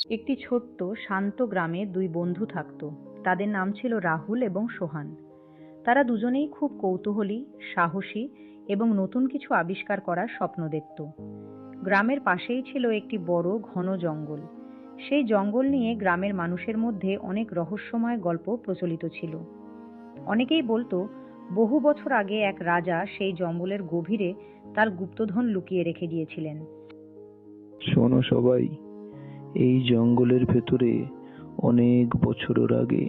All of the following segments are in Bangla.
একটি ছোট্ট শান্ত গ্রামে দুই বন্ধু থাকত। তাদের নাম ছিল রাহুল এবং সোহান। তারা দুজনেই খুব কৌতূহলী, সাহসী এবং নতুন কিছু আবিষ্কার করার স্বপ্ন দেখত। গ্রামের পাশেই ছিল একটি বড় ঘন জঙ্গল। সেই জঙ্গল নিয়ে গ্রামের মানুষের মধ্যে অনেক রহস্যময় গল্প প্রচলিত ছিল। অনেকেই বলতো বহু বছর আগে এক রাজা সেই জঙ্গলের গভীরে তার গুপ্তধন লুকিয়ে রেখে গিয়েছিলেন। শোনো সবাই, এই জঙ্গলের ভেতরে অনেক বছরের আগে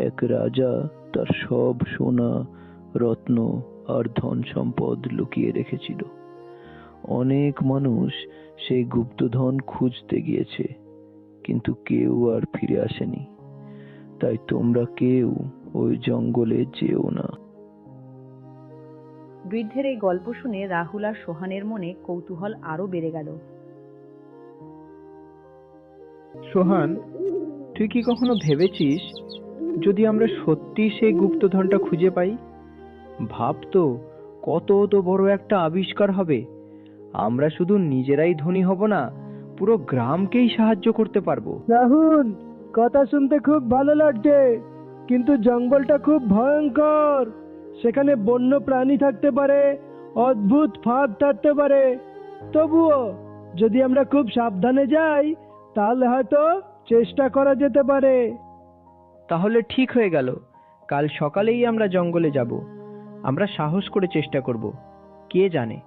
এক রাজা তার সব সোনা, রত্ন আর ধন সম্পদ লুকিয়ে রেখেছিল। অনেক মানুষ সেই গুপ্তধন খুঁজতে গিয়েছে, কিন্তু কেউ আর ফিরে আসেনি। তাই তোমরা কেউ ওই জঙ্গলে যেও না। বৃদ্ধের এই গল্প শুনে রাহুল আর সোহানের মনে কৌতূহল আরো বেড়ে গেল। সোহান, তুই কি কখনো ভেবেছিস যদি আমরা সত্যি সেই গুপ্তধনটা খুঁজে পাই? ভাব তো, কত বড় একটা আবিষ্কার হবে। আমরা শুধু নিজেরাই ধনী হব না, পুরো গ্রামকেই সাহায্য করতে পারবো। রাহুল, কথা শুনতে খুব ভালো লাগছে, কিন্তু জঙ্গলটা খুব ভয়ঙ্কর। সেখানে বন্য প্রাণী থাকতে পারে, অদ্ভুত ফাঁদ থাকতে পারে। তবুও যদি আমরা খুব সাবধানে যাই, তাহলে হয়তো চেষ্টা করা যেতে পারে। তাহলে ঠিক হয়ে গেল, কাল সকালেই আমরা জঙ্গলে যাব। আমরা সাহস করে চেষ্টা করব। কে জানে,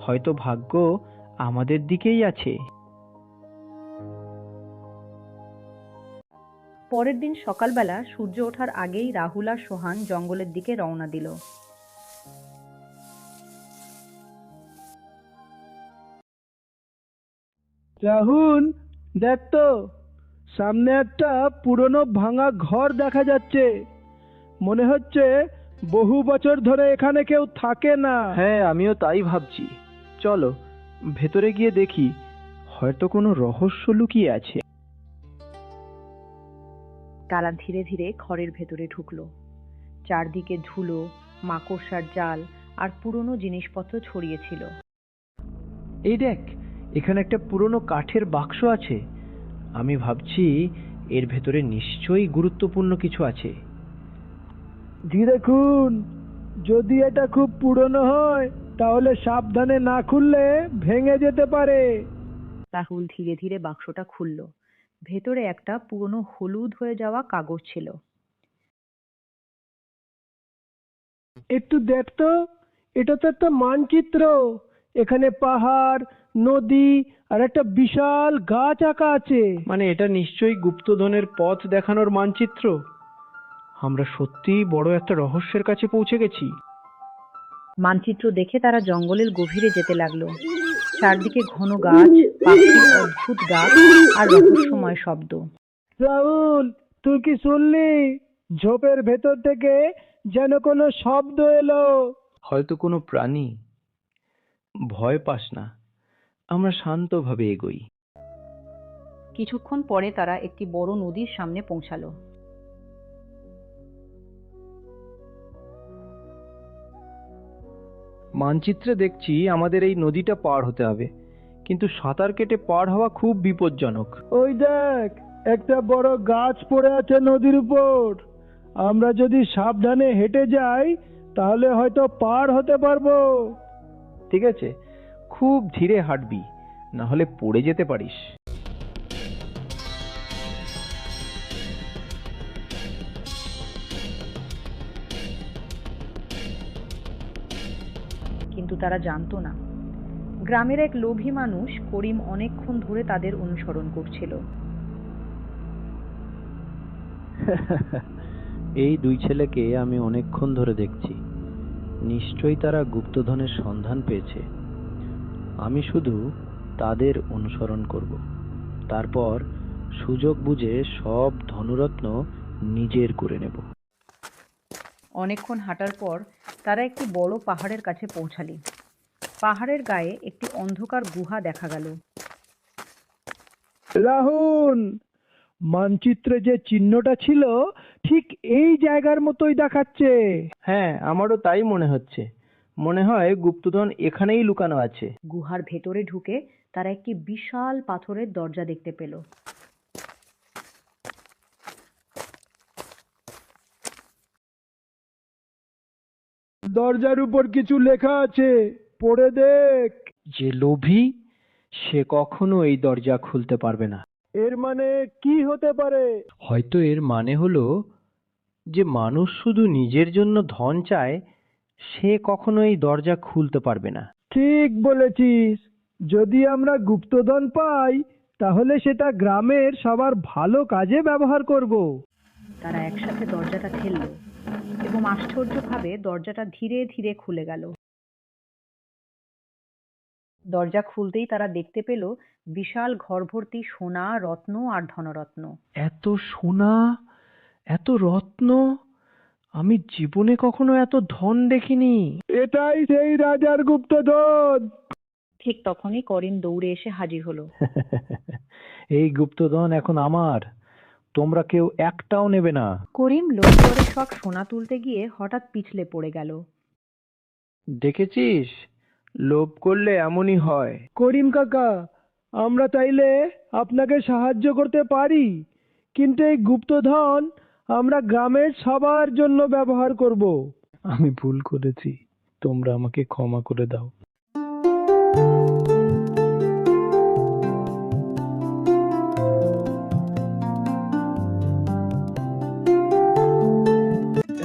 হয়তো ভাগ্য আমাদের দিকেই আছে। পরের দিন সকালবেলা সূর্য ওঠার আগেই রাহুল আর সোহান জঙ্গলের দিকে রওনা দিল। রাহুল, দেখ তো, সামনে একটা পুরনো ভাঙা ঘর দেখা যাচ্ছে। মনে হচ্ছে বহু বছর ধরে এখানে কেউ থাকে না। হ্যাঁ, আমিও তাই ভাবছি। চলো ভেতরে গিয়ে দেখি, হয়তো কোনো রহস্য লুকিয়ে আছে। তারা ধীরে ধীরে ঘরের ভেতরে ঢুকলো। চারদিকে ধুলো, মাকড়সার জাল আর পুরনো জিনিসপত্র ছড়িয়েছিল। এই দেখ, এখানে একটা পুরনো কাঠের বাক্স আছে। আমি ভাবছি এর ভেতরে নিশ্চয়ই গুরুত্বপূর্ণ কিছু আছে। ধীরে খুন, যদি এটা খুব পুরনো হয় তাহলে সাবধানে না খুললে ভেঙে যেতে পারে। রাহুল ধীরে ধীরে বাক্সটা খুলল। ভেতরে একটা পুরনো হলুদ হয়ে যাওয়া কাগজ ছিল। একটু দেখ তো, এটা তো একটা মানচিত্র। এখানে পাহাড়, নদী আর একটা বিশাল গাছ আঁকা আছে। মানে এটা নিশ্চয়ই গুপ্তধনের পথ দেখানোর মানচিত্র। আমরা সত্যিই বড় একটা রহস্যের কাছে পৌঁছে গেছি। মানচিত্র দেখে তারা জঙ্গলের গভীরে যেতে লাগলো। চারদিকে ঘন গাছ, পাখির অদ্ভুত ডাক আর রহস্যময় শব্দ। রাহুল, তুই কি শুনলি? ঝোপের ভেতর থেকে যেন কোনো শব্দ এলো। হয়তো কোনো প্রাণী। ভয় পাস না, আমরা শান্তভাবে এগোই। কিছুক্ষণ পরে তারা একটি বড় নদীর সামনে পৌঁছালো। মানচিত্রে দেখছি আমাদের এই নদীটা পার হতে হবে, কিন্তু সাঁতার কেটে পার হওয়া খুব বিপজ্জনক। ওই দেখ, একটা বড় গাছ পড়ে আছে নদীর উপর। আমরা যদি সাবধানে হেঁটে যাই তাহলে হয়তো পার হতে পারবো। ঠিক আছে, খুব ধীরে হাঁটবি, না হলে পড়ে যেতে পারিস। কিন্তু তারা জানতো না, গ্রামের এক লোভী মানুষ করিম অনেকক্ষণ ধরে তাদের অনুসরণ করছিল। এই দুই ছেলেকে আমি অনেকক্ষণ ধরে দেখছি। নিশ্চয়ই তারা গুপ্তধনের সন্ধান পেয়েছে। আমি শুধু তাদের অনুসরণ করব। তারপর সুযোগ বুঝে সব ধনরত্ন নিজের করে নেব। অনেকক্ষণ হাঁটার পর তারা একটি বড় পাহাড়ের কাছে পৌঁছালি। পাহাড়ের গায়ে একটি অন্ধকার গুহা দেখা গেল। রাহুল, মানচিত্রে যে চিহ্নটা ছিল ঠিক এই জায়গার মতোই দেখাচ্ছে। হ্যাঁ, আমারও তাই মনে হচ্ছে। মনে হয় গুপ্তধন এখানেই লুকানো আছে। গুহার ভেতরে ঢুকে তারা একটি বিশাল পাথরের দরজা দেখতে পেল। দরজার উপর কিছু লেখা আছে, পড়ে দেখ। যে লোভী সে কখনো এই দরজা খুলতে পারবে না। এর মানে কি হতে পারে? হয়তো এর মানে হলো যে মানুষ শুধু নিজের জন্য ধন চায়, সে কখনো এই দরজা খুলতে পারবে না। ঠিক বলেছিস। যদি আমরা গুপ্তধন পাই তাহলে সেটা গ্রামের সবার ভালো কাজে ব্যবহার করব। তারা একসাথে দরজাটা ঠেলল এবং আশ্চর্যভাবে দরজাটা ধীরে ধীরে খুলে গেল। দরজা খুলতেই তারা দেখতে পেল বিশাল ঘর ভর্তি সোনা, রত্ন আর ধনরত্ন। এত সোনা, এত রত্ন, আমি জীবনে কখনো এত ধন দেখিনি। এটাই সেই রাজার গুপ্তধন। ঠিক তখনই করিম দৌড়ে এসে হাজির হলো। এই গুপ্তধন এখন আমার, তোমরা কেউ একটাও নেবে না। করিম লোভ করে সব সোনা তুলতে গিয়ে হঠাৎ পিছলে পড়ে গেল। দেখেছিস, লোভ করলে এমনই হয়। করিম কাকা, আমরা চাইলে আপনাকে সাহায্য করতে পারি, কিন্তু এই গুপ্তধন আমরা গ্রামের সবার জন্য ব্যবহার করব। আমি ভুল করেছি, তোমরা আমাকে ক্ষমা করে দাও।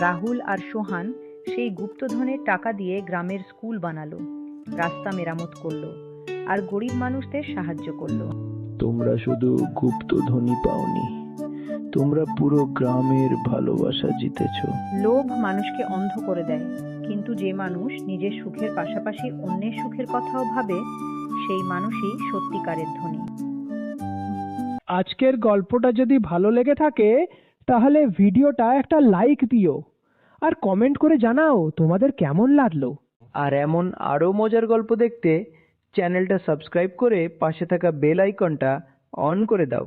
রাহুল আর সোহান সেই গুপ্তধনের টাকা দিয়ে গ্রামের স্কুল বানালো, রাস্তা মেরামত করলো আর গরিব মানুষদের সাহায্য করলো। তোমরা শুধু গুপ্তধনই পাওনি, তোমরা পুরো গ্রামের ভালোবাসা জিতেছো। লোভ মানুষকে অন্ধ করে দেয়, কিন্তু যে মানুষ নিজের সুখের পাশাপাশি অন্যের সুখের কথাও ভাবে, সেই মানুষই সত্যিকারের ধনী। আজকের গল্পটা যদি ভালো লেগে থাকে তাহলে ভিডিওটা একটা লাইক দিও আর কমেন্ট করে জানাও তোমাদের কেমন লাগলো। আর এমন আরো মজার গল্প দেখতে চ্যানেলটা সাবস্ক্রাইব করে পাশে থাকা বেল আইকনটা অন করে দাও।